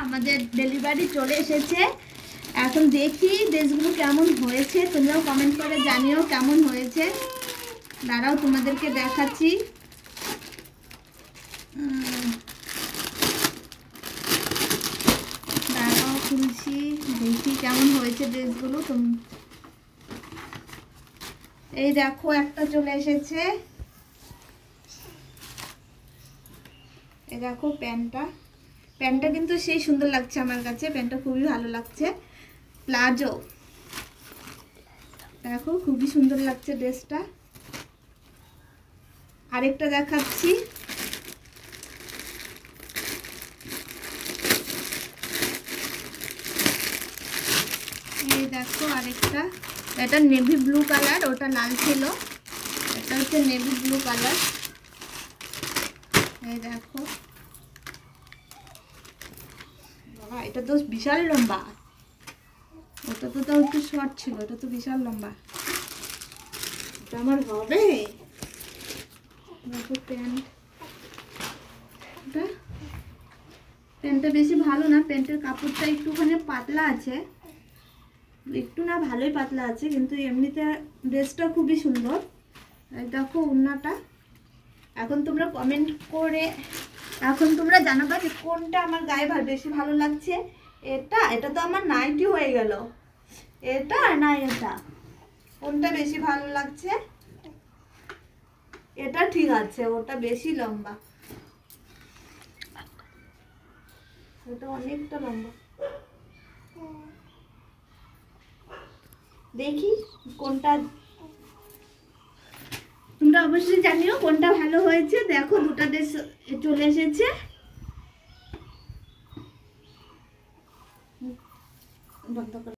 আমাদের ডেলিভারি চলে এসেছে। এখন দেখি ড্রেসগুলো কেমন হয়েছে, তোমরাও কমেন্ট করে জানিও কেমন হয়েছে। দাঁড়াও তোমাদেরকে দেখাচ্ছি। দাঁড়াও খুলছি, দেখি কেমন হয়েছে ড্রেসগুলো। এই দেখো একটা চলে এসেছে। এই দেখো প্যান্টটা কিন্তু সেই সুন্দর লাগছে আমার কাছে, প্যান্টটা খুবই ভালো লাগছে। প্লাজো দেখো খুবই সুন্দর লাগছে ড্রেসটা। আরেকটা দেখাচ্ছি। এই দেখো আরেকটা, এটা নেভি ব্লু কালার, ওটা লাল ছিল, এটা হচ্ছে নেভি ব্লু কালার। এই দেখো বাবা, এটা তো বিশাল লম্বা, ওটা তো তাও একটু শর্ট ছিল, এটা তো বিশাল লম্বা। এটা আমার হবে। দেখো প্যান্টটা বেশি ভালো না, প্যান্টের কাপড়টা একটুখানি পাতলা আছে, একটু না ভালোই পাতলা আছে, কিন্তু এমনিতে ড্রেসটা খুবই সুন্দর। দেখো ওড়নাটা। এখন তোমরা কমেন্ট করে জানাবা যে কোনটা আমার গায়ে বেশি ভালো লাগছে। এটা তো আমার নাইটি হয়ে গেল, এটা না এটা, কোনটা বেশি ভালো লাগছে? এটা ঠিক আছে, ওটা বেশি লম্বা, ওটা অনেকটা লম্বা। দেখি কোনটা, তোমরা অবশ্যই জানিও কোনটা ভালো হয়েছে। দেখো দুটো ড্রেস চলে এসেছে। বন্ধ করো।